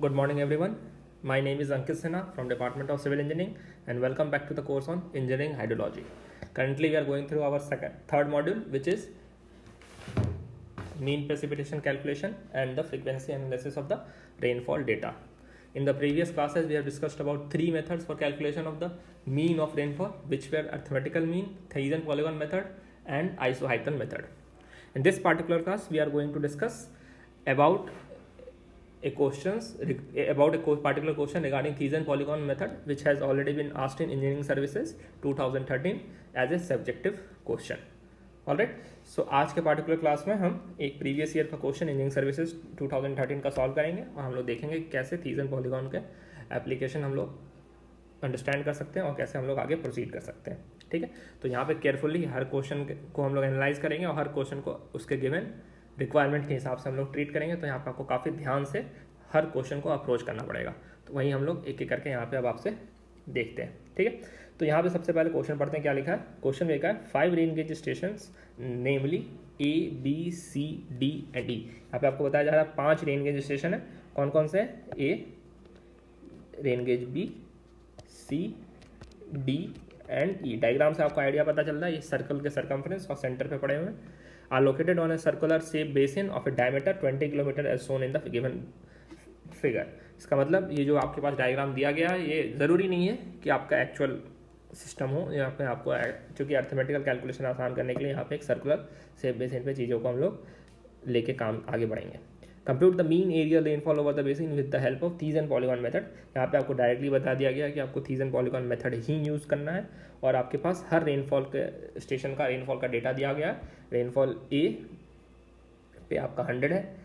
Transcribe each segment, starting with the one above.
Good morning everyone. My name is Ankit Sinha from Department of Civil Engineering and welcome back to the course on Engineering Hydrology. Currently we are going through our third module, which is mean precipitation calculation and the frequency analysis of the rainfall data. In the previous classes we have discussed about three methods for calculation of the mean of rainfall, which were arithmetical mean, Bayesian polygon method and isohyton method. In this particular class we are going to discuss about a particular question regarding Bayesian polygon method, which has already been asked in Engineering Services 2013 as a subjective question. All, सो so के particular class में हम एक previous year का question engineering services 2013 का solve करेंगे और हम लोग देखेंगे कैसे Bayesian पॉलीगॉन के एप्लीकेशन हम लोग अंडरस्टैंड कर सकते हैं और कैसे हम लोग आगे प्रोसीड कर सकते हैं. ठीक है, तो यहाँ पे केयरफुली हर क्वेश्चन को हम लोग एनालाइज करेंगे और हर क्वेश्चन को उसके गिवन रिक्वायरमेंट के हिसाब से हम लोग ट्रीट करेंगे. तो यहाँ पे आपको काफ़ी ध्यान से हर क्वेश्चन को अप्रोच करना पड़ेगा. तो वहीं हम लोग एक एक करके यहाँ पे अब आपसे देखते हैं. ठीक है, तो यहाँ पे सबसे पहले क्वेश्चन पढ़ते हैं. क्या लिखा है? क्वेश्चन लिखा है 5 rain gauge station namely A, B, C, D and E. यहाँ पे आपको बताया जा रहा है 5 रेन गेज स्टेशन है. कौन कौन से हैं? A rain gauge, B, C, D and E. Diagram से आपको आइडिया पता चल रहा है ये सर्कल के सर्कमफ्रेंस और सेंटर पे पड़े हुए हैं. Are located on a circular shape basin of a diameter 20 kilometre as shown in the given figure. इसका मतलब ये जो आपके पास डायग्राम दिया गया है ये ज़रूरी नहीं है कि आपका एक्चुअल सिस्टम हो. यहाँ पे आपको चूँकि अर्थमेटिकल कैलकुलेशन आसान करने के लिए यहाँ पे एक सर्कुलर शेप बेसिन पे चीज़ों को हम लोग लेके काम आगे बढ़ेंगे. Compute the mean area rainfall over the basin with the help of Bayesian polygon method. यहाँ पे आपको डायरेक्टली बता दिया गया है कि आपको Bayesian पॉलीगॉन मेथड ही यूज़ करना है और आपके पास हर रेनफॉल के स्टेशन का रेनफॉल का डेटा दिया गया है. रेनफॉल A पे आपका 100 है,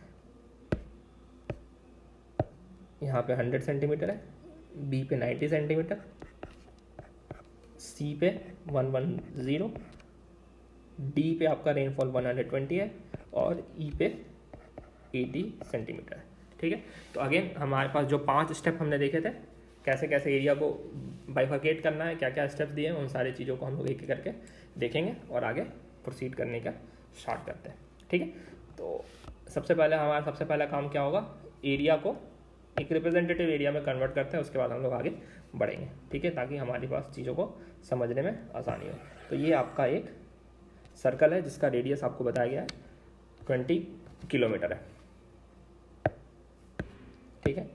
यहाँ पे 100 सेंटीमीटर है, B पे 90 सेंटीमीटर, C पे 110, D पे आपका रेनफॉल 120 है और E पे 80 सेंटीमीटर है. ठीक है, तो अगेन हमारे पास जो 5 स्टेप हमने देखे थे, कैसे कैसे एरिया को बाइफरकेट करना है, क्या क्या स्टेप्स दिए हैं, उन सारी चीज़ों को हम लोग एक एक करके देखेंगे और आगे प्रोसीड करने का स्टार्ट करते हैं. ठीक है, तो सबसे पहला काम क्या होगा? एरिया को एक रिप्रेजेंटेटिव एरिया में कन्वर्ट करते हैं, उसके बाद हम लोग आगे बढ़ेंगे. ठीक है, ताकि हमारे पास चीज़ों को समझने में आसानी हो. तो ये आपका एक सर्कल है जिसका रेडियस आपको बताया गया है 20 किलोमीटर है. ठीक है,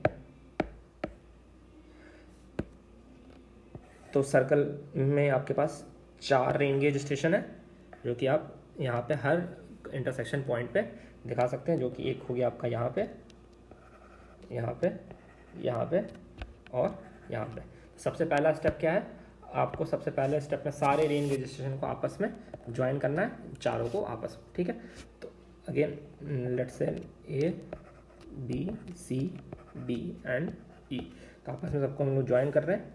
तो सर्कल में आपके पास 4 रेन गेज स्टेशन है जो कि आप यहाँ पे हर इंटरसेक्शन पॉइंट पे दिखा सकते हैं. जो कि एक हो गया आपका यहाँ पे और यहाँ पे. सबसे पहला स्टेप क्या है? आपको सबसे पहले स्टेप में सारे रेन गेज स्टेशन को आपस में ज्वाइन करना है, चारों को आपस में. ठीक है, तो again let's say A, B, C, D and E तो आपस में सबको हम लोग ज्वाइन कर रहे हैं.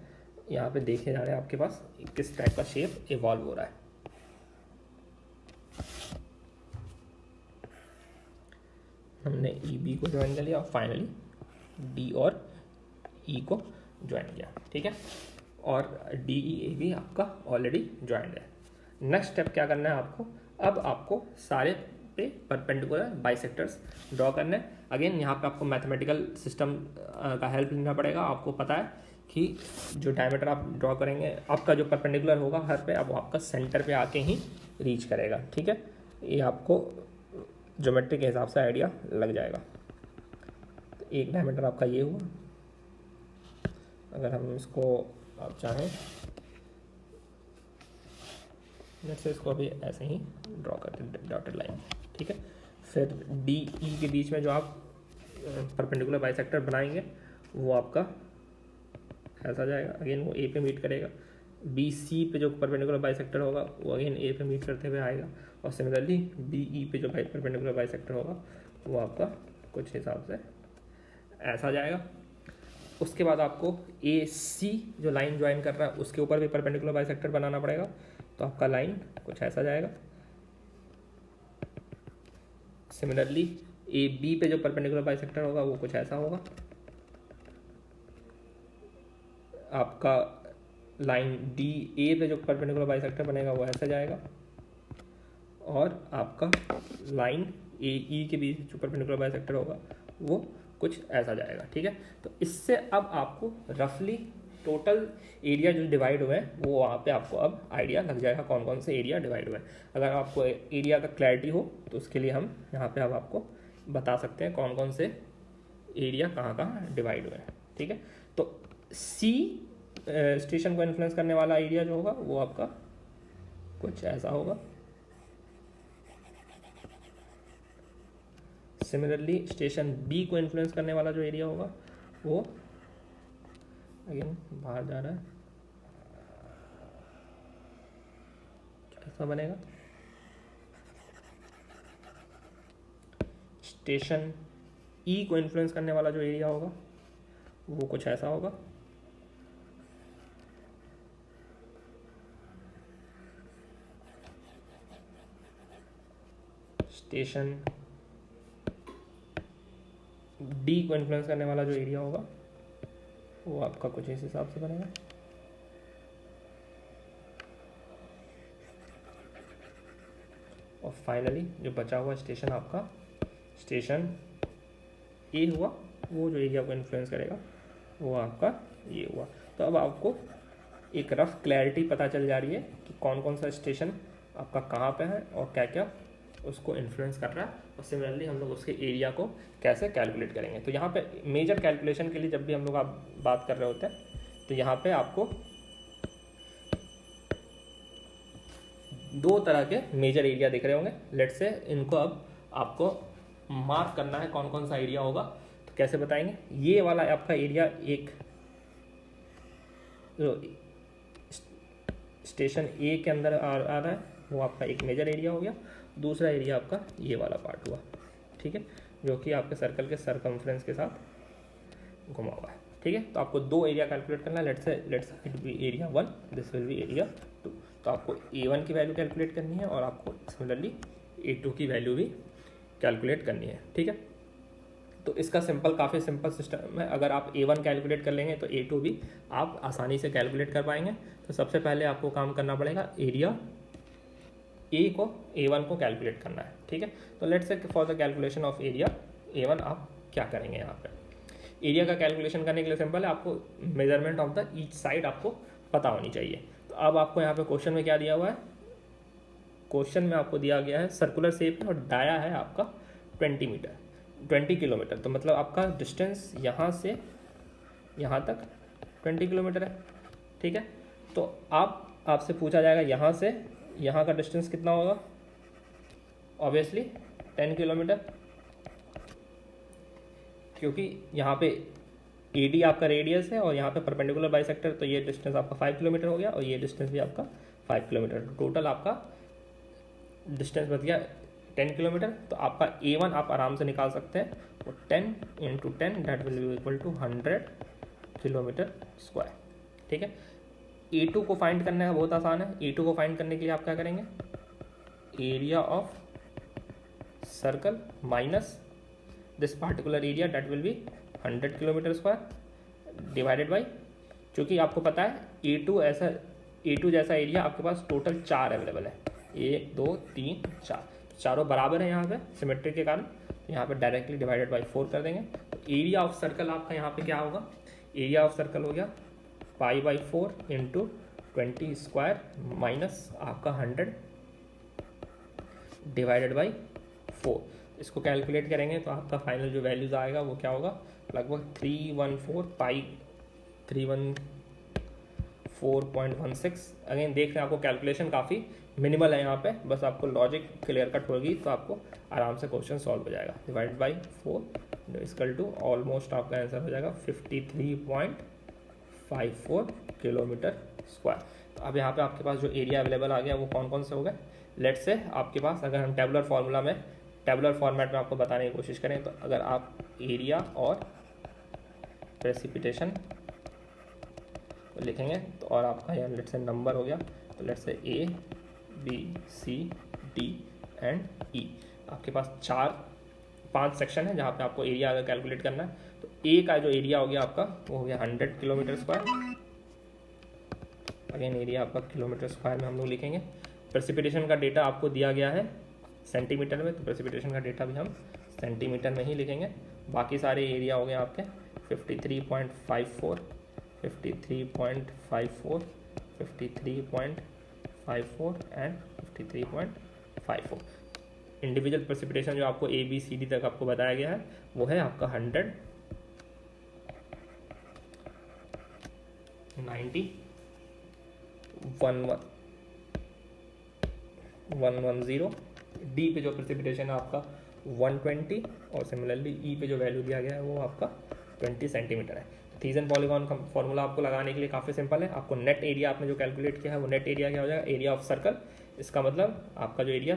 यहाँ पे देखे जा रहे हैं आपके पास किस टाइप का शेप इवॉल्व हो रहा है. हमने EB को ज्वाइन कर लिया और फाइनली D और E को ज्वाइन किया. ठीक है, और DEAB आपका ऑलरेडी ज्वाइंड है. नेक्स्ट स्टेप क्या करना है आपको? अब आपको सारे पे परपेंडिकुलर बाइसेक्टर्स ड्रॉ करने हैं. अगेन यहाँ पे आपको मैथमेटिकल सिस्टम का हेल्प लेना पड़ेगा. आपको पता है कि जो डायमीटर आप ड्रॉ करेंगे, आपका जो परपेंडिकुलर होगा हर पे, अब वो आपका सेंटर पे आके ही रीच करेगा. ठीक है, ये आपको ज्योमेट्री के हिसाब से आइडिया लग जाएगा. तो एक डायमीटर आपका ये हुआ. अगर हम इसको आप चाहें जैसे इसको अभी ऐसे ही ड्रॉ करते हैं डॉटेड लाइन. ठीक है, फिर DE के बीच में जो आप परपेंडिकुलर बाइसेक्टर बनाएंगे वो आपका ऐसा जाएगा. अगेन वो A पे मीट करेगा. BC पे जो परपेंडिकुलर बाइसेक्टर होगा वो अगेन A पे मीट करते हुए आएगा. और सिमिलरली DE पे जो परपेंडिकुलर बाइसेक्टर होगा वो आपका कुछ हिसाब से ऐसा जाएगा. उसके बाद आपको AC जो लाइन ज्वाइन कर रहा है उसके ऊपर भी परपेंडिकुलर बाइसेक्टर बनाना पड़ेगा. तो आपका लाइन कुछ ऐसा जाएगा. सिमिलरली AB पे जो परपेंडिकुलर बाइसेक्टर होगा वो कुछ ऐसा होगा. आपका लाइन DA पे जो परपेंडिकुलर बाइसेक्टर बनेगा वो ऐसा जाएगा. और आपका लाइन AE के बीच जो परपेंडिकुलर बाइसेक्टर होगा वो कुछ ऐसा जाएगा, ठीक है। तो इससे अब आपको रफली टोटल एरिया जो डिवाइड हुए हैं वो वहाँ पे आपको अब आइडिया लग जाएगा कौन कौन से एरिया डिवाइड हुए हैं। अगर आपको एरिया का क्लैरिटी हो तो उसके लिए हम यहाँ पे अब आपको बता सकते हैं कौन कौन से एरिया कहाँ कहाँ डिवाइड हुए हैं, ठीक है। तो सी स्टेशन को इन्फ्लुएंस करने वाला एरिया जो होगा वो आपका कुछ ऐसा होगा। सिमिलरली स्टेशन बी को इन्फ्लुएंस करने वाला जो एरिया होगा वो अगेन बाहर जा रहा है, कैसा बनेगा। स्टेशन ई को इन्फ्लुएंस करने वाला जो एरिया होगा वो कुछ ऐसा होगा। स्टेशन डी को इन्फ्लुएंस करने वाला जो एरिया होगा वो आपका कुछ इस हिसाब से बनेगा। और फाइनली जो बचा हुआ स्टेशन आपका स्टेशन ए हुआ, वो जो एरिया को इन्फ्लुएंस करेगा वो आपका ये हुआ। तो अब आपको एक रफ क्लैरिटी पता चल जा रही है कि कौन कौन सा स्टेशन आपका कहाँ पे है और क्या क्या उसको इन्फ्लुएंस कर रहा है, और सिमिलरली हम लोग उसके एरिया को कैसे कैलकुलेट करेंगे। तो यहाँ पे मेजर कैलकुलेशन के लिए जब भी हम लोग आप बात कर रहे होते हैं तो यहाँ पे आपको दो तरह के मेजर एरिया दिख रहे होंगे। लेट से इनको अब आपको मार्क करना है कौन कौन सा एरिया होगा। तो कैसे बताएंगे, ये वाला आपका एरिया एक स्टेशन ए के अंदर आ रहा है, वो आपका एक मेजर एरिया हो गया। दूसरा एरिया आपका ये वाला पार्ट हुआ, ठीक है, जो कि आपके सर्कल के सरकमफ्रेंस के साथ घुमा हुआ है, ठीक है। तो आपको दो एरिया कैलकुलेट करना है। Let's it be area 1, this will be area 2। तो आपको A1 की वैल्यू कैलकुलेट करनी है और आपको सिमिलरली A2 की वैल्यू भी कैलकुलेट करनी है, ठीक है। तो इसका काफ़ी सिंपल सिस्टम है। अगर आप A1 कैलकुलेट कर लेंगे तो A2 भी आप आसानी से कैलकुलेट कर पाएंगे। तो सबसे पहले आपको काम करना पड़ेगा एरिया A1 को कैलकुलेट करना है, ठीक है। तो let's say for the calculation of area A1 आप क्या करेंगे, यहाँ पे एरिया का कैलकुलेशन करने के लिए सिंपल है, आपको measurement of the each side आपको पता होनी चाहिए। तो अब आपको यहाँ पे क्वेश्चन में क्या दिया हुआ है, क्वेश्चन में आपको दिया गया है सर्कुलर शेप में और डाया है आपका 20 किलोमीटर। तो मतलब आपका डिस्टेंस यहाँ से यहाँ तक 20 किलोमीटर है, ठीक है। तो आपसे पूछा जाएगा यहाँ से यहाँ का डिस्टेंस कितना होगा, ऑब्वियसली 10 किलोमीटर, क्योंकि यहाँ पे AD आपका रेडियस है और यहाँ पे परपेंडिकुलर बाइसेक्टर, तो ये डिस्टेंस आपका 5 किलोमीटर हो गया और ये डिस्टेंस भी आपका 5 किलोमीटर। टोटल आपका डिस्टेंस बच गया 10 किलोमीटर। तो आपका A1 आप आराम से निकाल सकते हैं, वो 10 × 10 that will be equal to 100 kilometre square, ठीक है। A2 को फाइंड करना है, बहुत आसान है। A2 को फाइंड करने के लिए आप क्या करेंगे, area of circle minus this particular area that will B 100 kilometre square divided by, चूँकि आपको पता है A2 जैसा एरिया आपके पास टोटल 4 अवेलेबल है, 1 2 3 4, चारों बराबर है यहाँ पे सिमेट्री के कारण। यहाँ पे डायरेक्टली डिवाइडेड बाई 4 कर देंगे। तो एरिया ऑफ सर्कल आपका यहाँ पे क्या होगा, एरिया ऑफ सर्कल हो गया π/4 × 20 स्क्वायर माइनस आपका 100 डिवाइडेड बाई 4। इसको कैलकुलेट करेंगे तो आपका फाइनल जो वैल्यूज आएगा वो क्या होगा, लगभग 314.16। अगेन देख रहे हैं आपको कैलकुलेशन काफ़ी मिनिमल है यहाँ पे, बस आपको लॉजिक क्लियर कट होगी तो आपको आराम से क्वेश्चन सॉल्व हो जाएगा। Divide by 4 equal to almost आपका आंसर हो जाएगा 53.54 किलोमीटर स्क्वायर। तो अब यहाँ पे आपके पास जो एरिया अवेलेबल आ गया वो कौन कौन से हो गए। लेट्स से आपके पास अगर हम टेबुलर फॉर्मेट में आपको बताने की कोशिश करें, तो अगर आप एरिया और प्रेसिपिटेशन लिखेंगे तो और आपका यहाँ लेट्स से नंबर हो गया, तो let's say A B C D and E, आपके पास 5 सेक्शन है जहाँ पे आपको एरिया अगर कैलकुलेट करना है। तो A का जो एरिया हो गया आपका वो हो गया 100 किलोमीटर स्क्वायर। अगेन एरिया आपका किलोमीटर स्क्वायर में हम लोग लिखेंगे। प्रेसिपिटेशन का डेटा आपको दिया गया है सेंटीमीटर में, तो प्रेसिपिटेशन का डेटा भी हम सेंटीमीटर में ही लिखेंगे। बाकी सारे एरिया हो गए आपके 53.54, 53.54, 53.54 एंड 53.54। इंडिविजुअल प्रेसिपिटेशन जो आपको ए बी सी डी तक आपको बताया गया है वो है आपका 100, 90, 110। डी पे जो प्रेसिपिटेशन है आपका 120 और सिमिलरली ई पे जो वैल्यू दिया गया है वो आपका 20 सेंटीमीटर है। थीसन पॉलीगॉन का फॉर्मूला आपको लगाने के लिए काफ़ी सिंपल है। आपको नेट एरिया आपने जो कैलकुलेट किया है वो नेट एरिया क्या हो जाएगा, एरिया ऑफ सर्कल। इसका मतलब आपका जो एरिया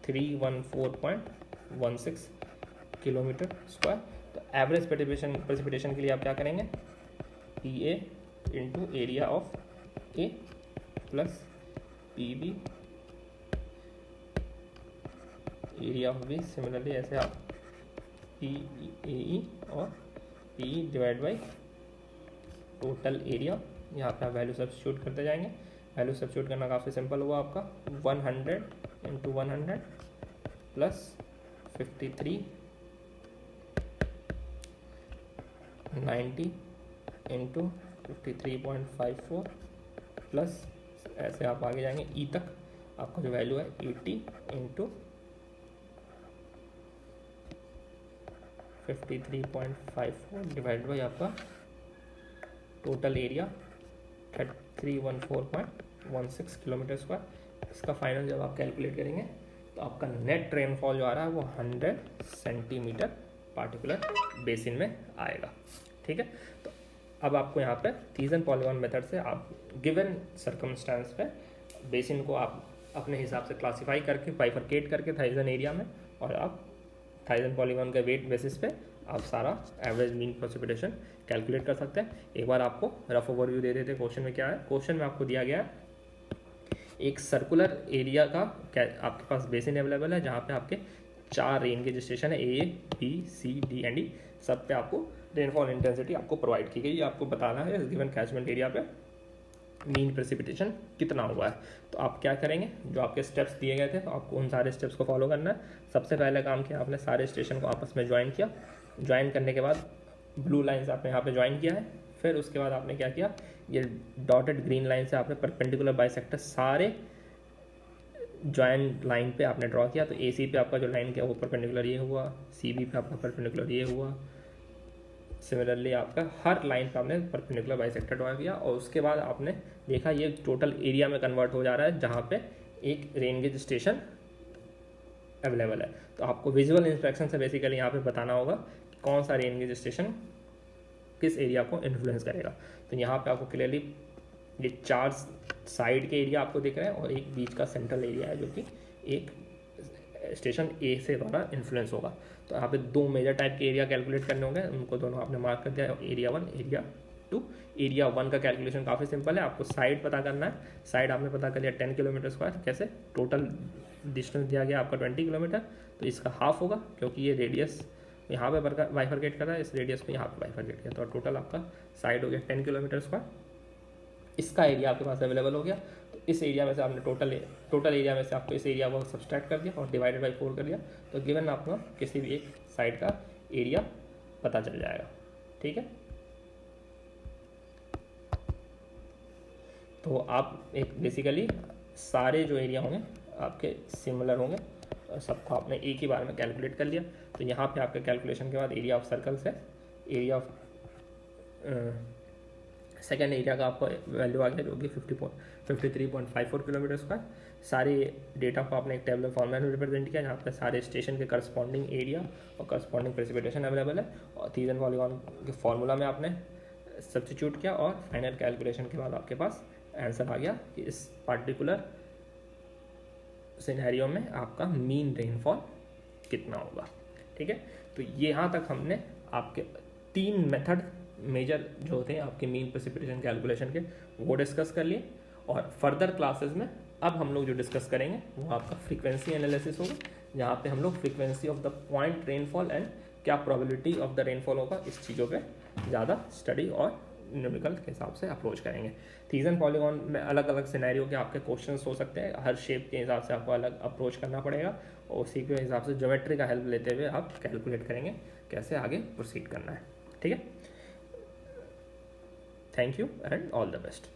314.16 किलोमीटर स्क्वायर। तो एवरेज प्रेसिपिटेशन के लिए आप क्या करेंगे, P A into area of A plus P B area of B. Similarly ऐसे आप पी ए ई और P divide by total area, यहाँ पे आप वैल्यू सब्स्टिट्यूट करते जाएंगे। वैल्यू सब्स्टिट्यूट करना काफ़ी सिंपल हुआ आपका 100 इंटू 100 प्लस 53, 90 इंटू 53.54 प्लस ऐसे आप आगे जाएंगे ई तक, आपका जो वैल्यू है 80 इंटू 53.54 डिवाइड बाई आपका टोटल एरिया 314.16 किलोमीटर स्क्वायर। इसका फाइनल जब आप कैलकुलेट करेंगे तो आपका नेट रेनफॉल जो आ रहा है वो 100 सेंटीमीटर पार्टिकुलर बेसिन में आएगा। ठीक है, तो अब आपको यहाँ पे थीसन पॉलीगॉन मेथड से आप गिवन सर्कमस्टांस पे बेसिन को आप अपने हिसाब से क्लासीफाई करके बाइफरकेट करके थाइजन एरिया में, और आप थाइजन पॉलीगॉन के वेट बेसिस पे आप सारा एवरेज मीन प्रेसिपिटेशन कैलकुलेट कर सकते हैं। एक बार आपको रफ ओवरव्यू दे देते हैं क्वेश्चन में क्या है। क्वेश्चन में आपको दिया गया है एक सर्कुलर एरिया का आपके पास बेसिन अवेलेबल है, जहाँ पे आपके 4 रेन गेज स्टेशन है, A B C D and E. सब पे आपको रेनफॉल इंटेंसिटी आपको प्रोवाइड की गई है। आपको बताना है गिवन कैचमेंट एरिया पे मीन प्रेसिपिटेशन कितना हुआ है। तो आप क्या करेंगे, जो आपके स्टेप्स दिए गए थे तो आपको उन सारे स्टेप्स को फॉलो करना है। सबसे पहले काम किया आपने सारे स्टेशन को आपस में ज्वाइन किया। ज्वाइन करने के बाद ब्लू लाइन से आपने यहाँ पे ज्वाइन किया है। फिर उसके बाद आपने क्या किया, ये डॉटेड ग्रीन लाइन से आपने परपेंडिकुलर बाइसेक्टर सारे ज्वाइन लाइन पे आपने ड्रॉ किया। तो ए सी पे आपका जो लाइन किया वो परपेंडिकुलर ये हुआ, सी बी पे आपका परपेंडिकुलर ये हुआ। सिमिलरली आपका हर लाइन पे आपने परपेंडिकुलर बाइसेक्टर ड्रॉ किया, और उसके बाद आपने देखा ये टोटल एरिया में कन्वर्ट हो जा रहा है, जहाँ पे एक रेन गेज स्टेशन अवेलेबल है। तो आपको विजुअल इंस्पेक्शन से बेसिकली यहाँ पे बताना होगा कि कौन सा रेन गेज स्टेशन किस एरिया को इन्फ्लुएंस करेगा। तो यहाँ पे आपको क्लियरली ये 4 साइड के एरिया आपको दिख रहे हैं और एक बीच का सेंट्रल एरिया है जो कि एक स्टेशन ए से द्वारा इन्फ्लुएंस होगा। तो यहाँ पे 2 मेजर टाइप के एरिया कैलकुलेट करने होंगे, उनको दोनों आपने मार्क कर दिया, एरिया 1 एरिया 2। एरिया 1 का कैलकुलेशन काफ़ी सिंपल है, आपको साइड पता करना है। साइड आपने पता कर लिया 10 किलोमीटर स्क्वायर। कैसे, टोटल डिस्टेंस दिया गया आपका 20 किलोमीटर, तो इसका हाफ होगा क्योंकि ये रेडियस यहाँ पे बाइफरकेट कर रहा है, इस रेडियस को यहाँ पे बाइफरकेट किया, तो टोटल आपका साइड हो गया 10 किलोमीटर स्क्वायर। इसका एरिया आपके पास अवेलेबल हो गया। तो इस एरिया में से आपने टोटल एरिया में से आपको इस एरिया को सब्सट्रैक्ट कर दिया और डिवाइडेड बाई 4 कर दिया, तो गिवन आपको किसी भी एक साइड का एरिया पता चल जाएगा। ठीक है, तो आप एक बेसिकली सारे जो एरिया होंगे आपके सिमिलर होंगे, सबको आपने एक ही बार में कैलकुलेट कर लिया। तो यहाँ पे आपके कैलकुलेशन के बाद एरिया ऑफ सर्कल से एरिया ऑफ सेकेंड एरिया का आपको वैल्यू आ गया जो कि 53.54 किलोमीटर स्क्वायर। सारे डेटा को आपने एक टेबुलर फॉर्मेट में रिप्रेजेंट किया, जहाँ पे सारे स्टेशन के करस्पॉन्डिंग एरिया और करस्पॉन्डिंग प्रेसिपिटेशन अवेलेबल है, और थीसन पॉलीगॉन के फॉर्मूला में आपने सब्स्टिट्यूट किया, और फाइनल कैलकुलेशन के बाद आपके पास आंसर आ गया कि इस पार्टिकुलर सिनेरियो में आपका मीन रेनफॉल कितना होगा। ठीक है, तो ये यहाँ तक हमने आपके 3 मेथड मेजर जो होते हैं आपके मीन प्रेसिपिटेशन कैलकुलेशन के वो डिस्कस कर लिए। और फर्दर क्लासेस में अब हम लोग जो डिस्कस करेंगे वो आपका फ्रीक्वेंसी एनालिसिस होगा, जहाँ पे हम लोग frequency of the point rainfall and क्या प्रोबेबिलिटी ऑफ द रेनफॉल होगा, इस चीज़ों पे ज़्यादा स्टडी और न्यूमेरिकल के हिसाब से अप्रोच करेंगे। थीजन पॉलीगॉन में अलग अलग सिनेरियो के आपके क्वेश्चंस हो सकते हैं, हर शेप के हिसाब से आपको अलग अप्रोच करना पड़ेगा और उसी के हिसाब से ज्योमेट्री का हेल्प लेते हुए आप कैलकुलेट करेंगे कैसे आगे प्रोसीड करना है। ठीक है, thank you and all the best.